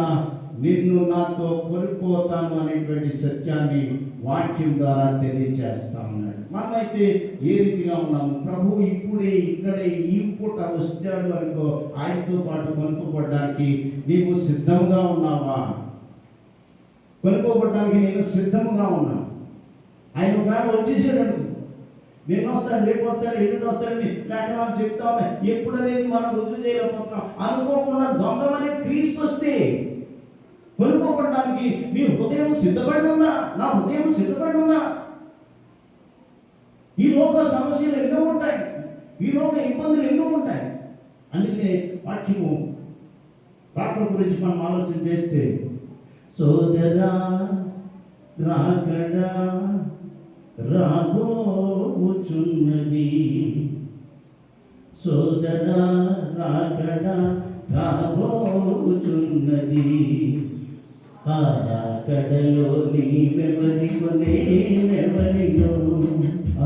[SPEAKER 1] నిన్ను నాతో కొనిపోతాను అనేటువంటి సత్యాన్ని వాక్యం ద్వారా తెలియచేస్తా ఉన్నాడు. మనమైతే ఏ రీతిగా ఉన్నాము? ప్రభు ఇప్పుడే ఇక్కడే ఈ పూట వస్తాడు అనుకో, ఆయనతో పాటు కొనుక్కోబడడానికి నీవు సిద్ధంగా ఉన్నావా? కొనుక్కోబడడానికి నేను సిద్ధంగా ఉన్నా. ఆయన ఒకవేళ వచ్చేసాడు అనుకో, నేను వస్తాను, రేపు వస్తాడు, ఎల్లుండి వస్తాడని లేఖనాలు చెప్తాము. ఎప్పుడు అనేది మనం రుజువు చేయలేకపోతున్నాం. అనుకోకుండా దొంగమనే క్రీస్తు వస్తే కొనుక్కోబడడానికి నీ హృదయం సిద్ధపడి ఉందా? నా హృదయం సిద్ధపడి ఉందా? ఈ లోక సమస్యలు ఎన్నో ఉంటాయి, ఈ లోక ఇబ్బందులు ఎన్నో ఉంటాయి. అందుకే వాక్యము రాకడ గురించి మనం ఆలోచన చేస్తే, సోదరా రాకడ రాబోచున్నది, సోదరా రాకడ రాబోచున్నది, ఆ రాకడలో నీవెవరివో నేనెవరినో,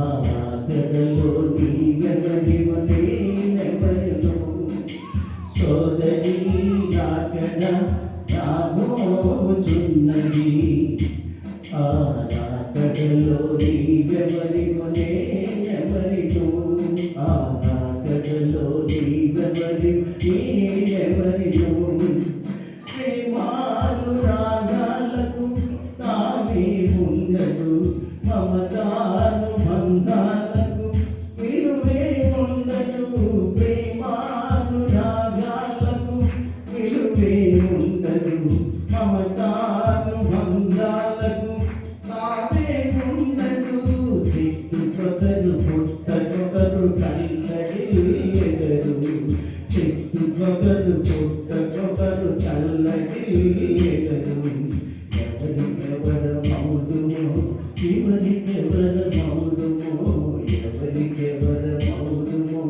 [SPEAKER 1] ఆ రాకడలో నీవెవరివో నేనెవరినో, సోదరి రాకడ రాబోచున్నది, ఆ రాకడలో నీవెవరివో నేనెవరినో, ఆ రాకడలో నీవెవరివో నేనెవరినో, ప్రేమానురాగాలకు తావే ఉండదు, మమతానుబంధాలకు విలువే ఉండదు, ప్రేమానురాగాలకు విలువే ఉండదు, మమతానుబంధాలకు తావే ఉండదు, చెట్టుకొకరు పుట్టకొకరు కళ్ళెదరు, చెట్టుకొకరు పుట్టకొకరు కళ్ళెదరు, ఎవరికెవరు మౌదుమో చివరికెవరు మౌదుమో, ఎవరికెవరు మౌదుమో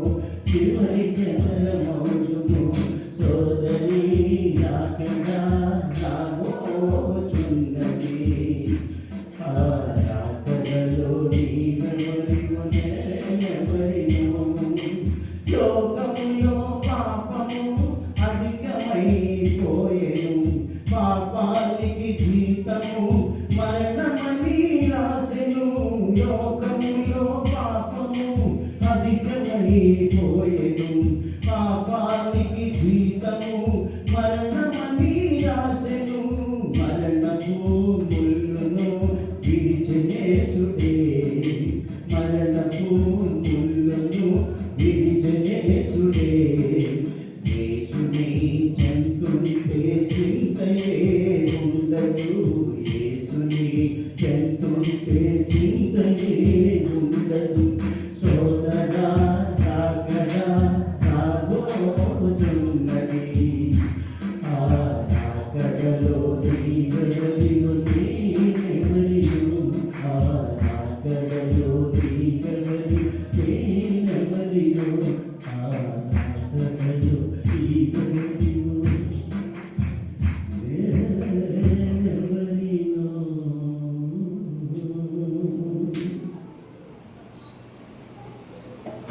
[SPEAKER 1] చివరికెవరు మౌదుమో, సోదరి రాకడ రాబోచున్నది, ఆ రాకడ పాపానికి జీతము మరణమని రాసెను, మరణపు ముళ్ళును విడిచెనేసుడే, మరణపు ముళ్ళును విడిచెనేసుడే. యేసుని చెంతుంటే చింతయే ఉండదు, యేసుని చెంతుంటే చింతయే ఉండదు. సోదరా రాకడా రాబోచున్నది, ఆ రాకడలో నీవెవరివు నేనెవరివు, ఆ రాకడలో నీవెవరివు నేనెవరివు, ఆ రాకడలో నీవెవరివు నేనెవరివు.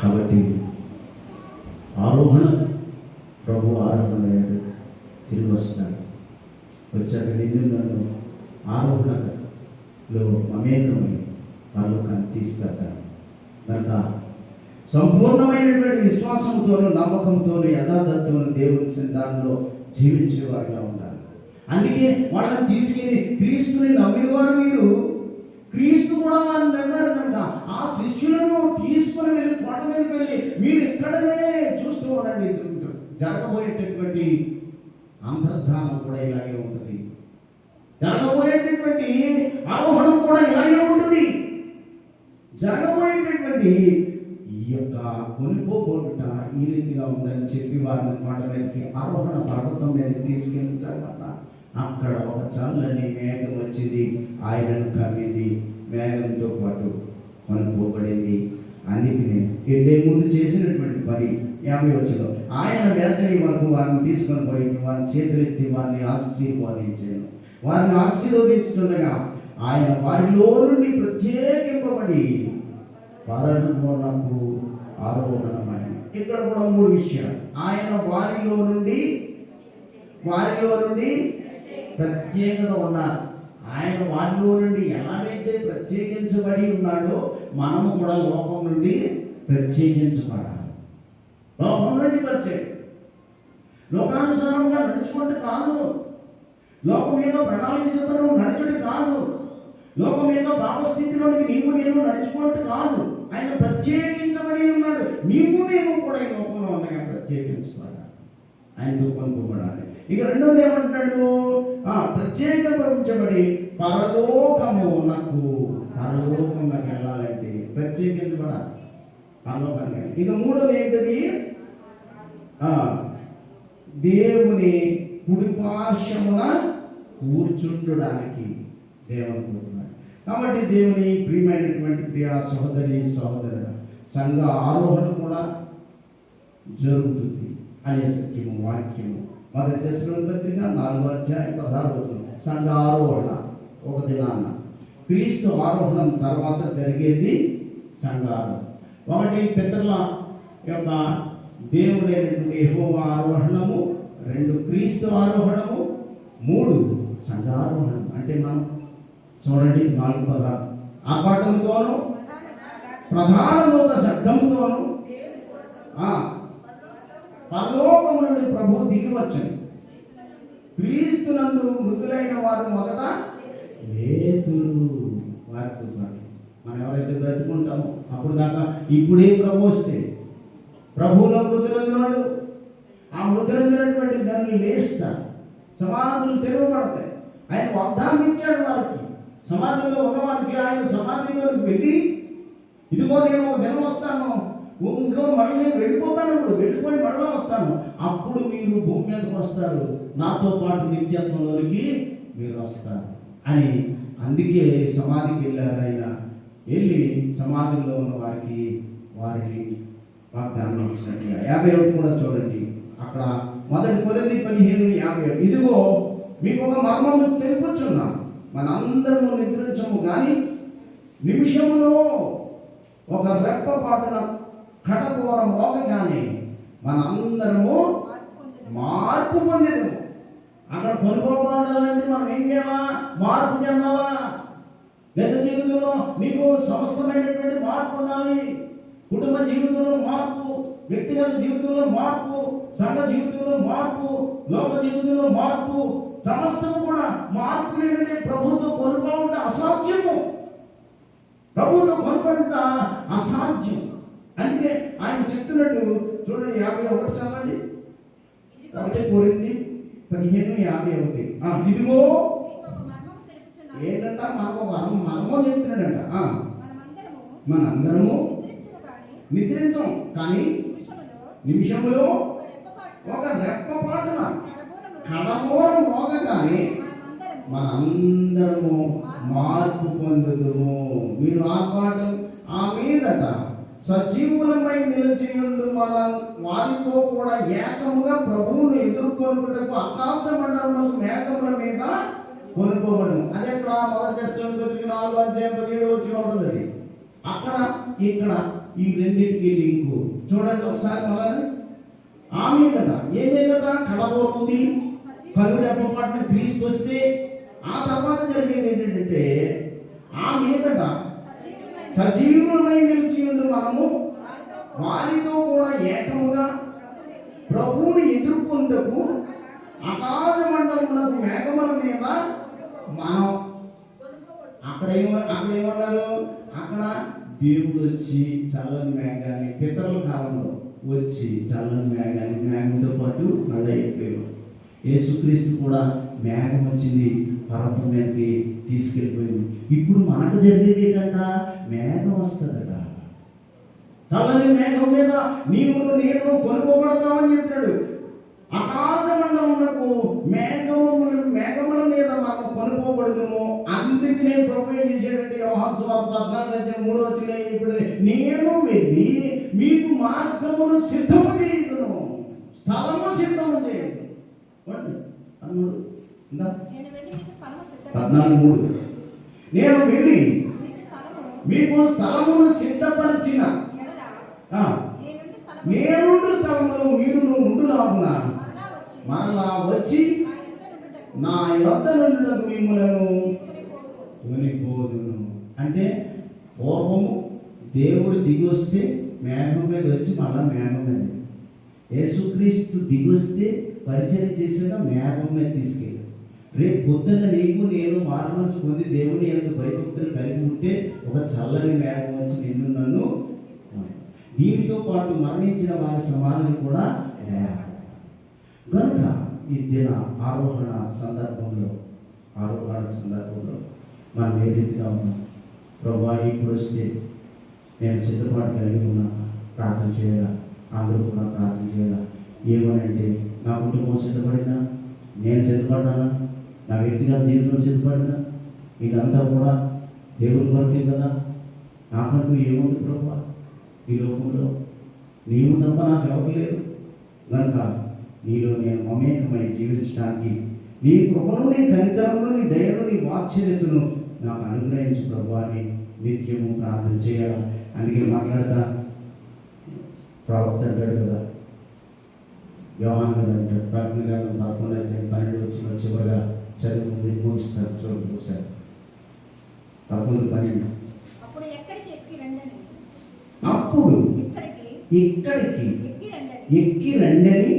[SPEAKER 1] కాబట్టి ఆరోహణ, ప్రభు ఆరోహణ తిరిగి వస్తాడు. వచ్చాక నిన్ను నన్ను ఆరోహణలో మమేకమై పరలోకాన్ని తీసుకెళ్తాడు. కనుక సంపూర్ణమైనటువంటి విశ్వాసంతోనూ నమ్మకంతోనూ యథార్థతోనూ దేవుని సిద్ధాంతంలో జీవించే వారిగా ఉండాలి. అందుకే వాళ్ళని తీసుకెళ్ళి క్రీస్తుని నమ్మినవారు మీరు, క్రీస్తు కూడా వారిని నమ్మారు కనుక ఆ శిష్యులను తీసుకుని వెళ్ళి కొండ మీదకి వెళ్ళి మీరు ఇక్కడనే చూస్తూ ఉండండి. జరగబోయేటటువంటి అంతర్ధానం కూడా ఇలాగే ఉంటుంది, జరగబోయేటటువంటి ఆరోహణం కూడా ఇలాగే ఉంటుంది. జరగబోయేటటువంటి ఈ యొక్క కొనిపోబోట ఈ రీతిగా ఉందని చెప్పి వారిని కొండ మీదకి ఆరోహణ పర్వతం మీద తీసుకెళ్ళిన తర్వాత అక్కడ ఒక చల్లని మేఘం వచ్చింది, ఆయనను కమ్మింది, మేఘంతో పాటు కొనుక్కోబడింది. అందుకని వెళ్ళే ముందు చేసినటువంటి పని 50 వచ్చిన ఆయన వేతని వరకు వారిని తీసుకొని పోయి వారిని చేతులెత్తి వారిని ఆశీర్వాదించాను. వారిని ఆశీర్వదించుతుండగా ఆయన వారిలో నుండి ప్రత్యేకింపబడి పరలోకమునకు ఆరోహణమైన. ఇక్కడ కూడా 3 విషయాలు. ఆయన వారిలో నుండి ప్రత్యేకంగా ఉన్నారు. ఆయన వారిలో నుండి ఎలాగైతే ప్రత్యేకించబడి ఉన్నాడో మనము కూడా లోకం నుండి ప్రత్యేకించబడాలి. లోకం నుండి ప్రత్యేకం, లోకానుసారంగా నడుచుకుంటే కాదు, లోకం మీద ప్రణాళిక చెప్పడం నడుచుడు కాదు, లోకం మీద భావస్థితిలోనికి నేను నడుచుకుంటే కాదు. ఆయన ప్రత్యేకించబడి ఉన్నాడు. మేము కూడా ఈ లోకంలో ఉండగా ప్రత్యేకించబడాలి, ఆయనతో కొనుక్కోబడాలి. ఇక రెండోది ఏమంటాడు? ప్రత్యేకించబడి పరలోకంలోకి వెళ్ళాలంటే ప్రత్యేకించబడాలి, పరలోకానికి. ఇక మూడోది ఏంటది? దేవుని కుడిపార్శ్వమున కూర్చుండడానికి దేవుని కోరుతున్నాడు. కాబట్టి దేవుని ప్రియమైనటువంటి ప్రియ సహోదరి సహోదరుడు, సంఘ ఆరోహణ కూడా జరుగుతుంది అనే సత్యము వాక్యము 1 దశలోని పత్రిక 4:16 సంఘ ఆరోహణ ఒక దినాన్న, క్రీస్తు ఆరోహణం తర్వాత జరిగేది సంఘ ఆరోహణ. 1 పితరుల యొక్క దేవుడైనటువంటి యెహోవా ఆరోహణము, 2 క్రీస్తు ఆరోహణము, 3 సంఘ ఆరోహణం. అంటే మనం చూడండి 4 పదాలు: ఆర్భాటంతోనూ, ప్రధాన దూత శబ్దంతోనూ, పరలోకము నుండి ప్రభువు దిగి వచ్చను, క్రీస్తునందు మృతులైన వారు మొదట లేతురు. వారితో పాటు మనం ఎవరైతే బ్రతుకుంటామో అప్పుడు దాకా ఇప్పుడే ప్రభు వస్తే ప్రభువులో మృతులందున్నాడు, ఆ మృతులందునటువంటి దాన్ని లేస్తా, సమాధులు తెరవబడతాయి. ఆయన వాగ్దానం ఇచ్చాడు వారికి, సమాధిలో ఉన్నవారికి. ఆయన సమాధిలోకి వెళ్ళి ఇదిగో నేను ఒక దినం వస్తాను, ఇంకో మళ్ళీ నేను వెళ్ళిపోతాను, వెళ్ళిపోయి మళ్ళీ వస్తాను, అప్పుడు మీరు భూమి మీదకి వస్తారు, నాతో పాటు నిత్యత్వంలోనికి మీరు వస్తారు అని. అందుకే సమాధికి వెళ్ళారు ఆయన. వెళ్ళి సమాధిలో ఉన్న వారికి వారిని వాగ్దానం ఇచ్చినట్టుగా 51 కూడా చూడండి. అక్కడ 1 కొరింథీ 15:57 ఇదిగో మీకు ఒక మర్మము తెలుపుచున్నాను, మనందరము నిద్రించము కానీ నిమిషములో ఒక రెప్పపాటున కడపూర మోగగానే మనందరము మార్పు పొందేము. అక్కడ కొనుక్కోబడాలంటే మనం ఏం చేయాలా? మార్పు చెందాలా? నిజ జీవితంలో నీకు సమస్తమైనటువంటి మార్పు ఉండాలి. కుటుంబ జీవితంలో మార్పు, వ్యక్తిగత జీవితంలో మార్పు, సంఘ జీవితంలో మార్పు, లోక జీవితంలో మార్పు, సమస్తము కూడా మార్పు లేనిదే ప్రభుత్వం కొనుక్కుంటే అసాధ్యము. ప్రభుత్వం కొనుక్కుంటా అసాధ్యం. అందుకే ఆయన చెప్తున్నట్టు చూడండి, 51 చదవండి. 1 కొరింథీ 15:51. ఇదిగో ఏంటంట, మనకు మర్మం చెప్తున్నాడంట. మనందరము నిద్రించం, కానీ నిమిషములో ఒక రెప్పపాటున కడమూరం మోగగానే మనందరము మార్పు పొందుదుము. మీరు ఆర్పాటం ఆ మీదట సజీవులమై నిలిచియుండు మన వారితో కూడా ఏకముగా ప్రభువును ఎదుర్కొనుటకు ఆకాశ మండలములకు మేఘముల మీద కొనుక్కోబడము. అదే మొదటి దశలోని 4:17 ఉంటుంది. అక్కడ ఇక్కడ ఈ రెండింటికి లింకు చూడండి ఒకసారి. మళ్ళీ ఆ మీదట ఏ మీదట కడబోతుంది, కనురెప్పపాటున క్రీస్తు వస్తే ఆ తర్వాత జరిగేది ఏంటంటే, ఆ మీదట సజీవులమై నిలిచియుండు మనము వారితో కూడా ఏకముగా ప్రభువుని ఎదుర్కొంటకు ఆకాశ మండలములకు మేఘముల మీద మనం అక్కడ ఏమన్నారు, అక్కడ దేవుడు వచ్చి చల్లని మేఘాన్ని, పితరుల కాలంలో వచ్చి చల్లని మేఘాన్ని, మేఘంతో పాటు మళ్ళీ అయిపోయాడు. యేసుక్రీస్తు కూడా మేఘం వచ్చింది, పర్వతం మీదకి తీసుకెళ్ళిపోయింది. ఇప్పుడు మనకు జరిగేది ఏంటంట, మేఘం వస్తుందట. చల్లని మేఘం మీద నీవు నేను కొనుక్కోబడతామని చెప్పాడు. ఆకాశ మండలములకు మేఘముల మీద మనం కొనుక్కోబడతాము. అందుకనే ప్రభు ఏం చేశాడంటే, యోహాను సువార్త 14:3 ఇప్పుడు నేను వెళ్ళి మీకు మార్గమును సిద్ధము చేయుదును, స్థలము సిద్ధము చేయుదు. 14:3 నేను వెళ్ళి మీకు స్థలమును సిద్ధపరిచిన నేనుండు స్థలములో మీరు ఉండులాగున మరలా వచ్చి నా యొద్ద నుండి మిమ్ములను కొనిపోదును. అంటే కోపము దేవుడు దిగి వస్తే మేఘం మీద వచ్చి మళ్ళా మేఘం మీద, యేసుక్రీస్తు దిగి వస్తే పరిచయం చేసిన మేఘం మీద తీసుకెళ్ళి, రేపు పొద్దున్న నీకు నేను మారుమనసు పొంది దేవుని యందు భయభక్తులు కలిగి ఉంటే ఒక చల్లని మేఘం వచ్చి నిన్ను నన్ను, దీనితో పాటు మరణించిన వారి సమాధిని కూడా కనుక ఈ దిన ఆరోహణ సందర్భంలో మనం ఏ రీతిగా ఉన్నాం, ప్రభా ఇప్పుడు వస్తే నేను సిద్ధపాటు కలిగి ఉన్నా, ప్రార్థన చేయాలా, అందరూ కూడా ప్రార్థన చేయాలా. ఏమనంటే నా కుటుంబం సిద్ధపడినా, నేను సిద్ధపడ్డానా, నా వ్యక్తిగత జీవితం సిద్ధపడినా, ఇదంతా కూడా దేవుని కొరకే కదా. నాకంటూ ఏముంది ప్రభా ఈ లోకంలో, నీవు తప్ప నాకు ఎవరు లేరు. కనుక నీలో నేను మమేకమై జీవించడానికి నీ కృపను, నీ కనికరమును, నీ దయను, నీ వాత్సల్యతను నాకు అనుగ్రహించు ప్రభా అని నిత్యము ప్రార్థన చేయాలి. అందుకే మాట్లాడతా ప్రవక్త అంటాడు కదా, యోహాను గారు అంటాడు, ప్రకటన గ్రంథం 11:12 చివరిగా చదువు ముగిస్తారు. చూడండి ఒకసారి 11:12. అప్పుడు ఇక్కడికి ఎక్కి రండని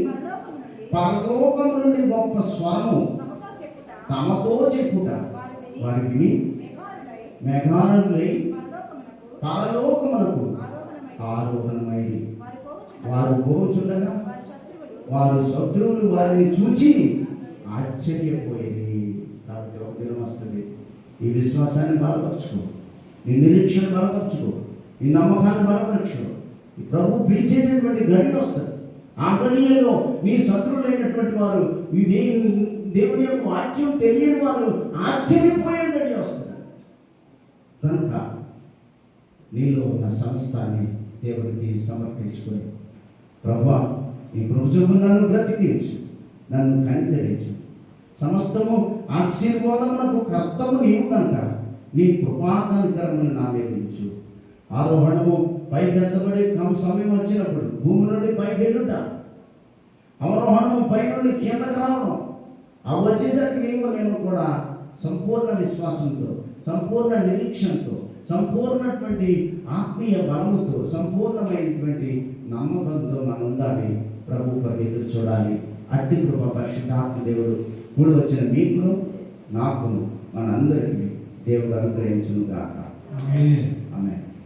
[SPEAKER 1] పరలోకం నుండి గొప్ప స్వరము తమతో చెప్పుట వారి విని మేఘారులై పరలోకమునకు ఆరోహణమై వారు పోచుండగా వారు శత్రువులు వారిని చూచి ఆశ్చర్యపోయేది. కాబట్టి ఒక దినం వస్తుంది, ఈ విశ్వాసాన్ని బలపరచుకో, నీ నిరీక్షణ బలపరచుకో, నీ నమ్మకాన్ని బలపరచుకో. ఈ ప్రభు పిలిచేటటువంటి గడి వస్తుంది. ఆ గడియలో నీ శత్రువులైనటువంటి వారు, ఈ దేవుని యొక్క వాక్యం తెలియని వారు ఆశ్చర్యపోయే గడి వస్తుంది. కనుక నీలో ఉన్న సమస్తాన్ని దేవుడికి సమర్పించుకొని, ప్రభువా నీ కృపచొప్పున నన్ను బ్రతికించు, నన్ను కనికరించు, సమస్తము ఆశీర్వాదమునకు కర్తము నీవు కనుక నీ కృపాకనికరములు నా మీద ఉంచు. ఆరోహణము పైకి ఎత్తబడి సమయం వచ్చినప్పుడు భూమి నుండి పైకి వెళ్ళుట, అవరోహణము పై నుండి కిందకు రావడం, అవి వచ్చేసరికి నేను కూడా సంపూర్ణ విశ్వాసంతో, సంపూర్ణ నిరీక్షణతో, సంపూర్ణటువంటి ఆత్మీయ బలముతో సంపూర్ణమైనటువంటి నమ్మకంతో మనం ఉండాలి. ప్రభు కొరకు ఎదురు చూడాలి. అట్టి కృప పరిశుద్ధాత్మ దేవుడు కూడి వచ్చిన మీకును నాకును మనందరికీ దేవుడు అనుగ్రహించును గాక. ఆమేన్.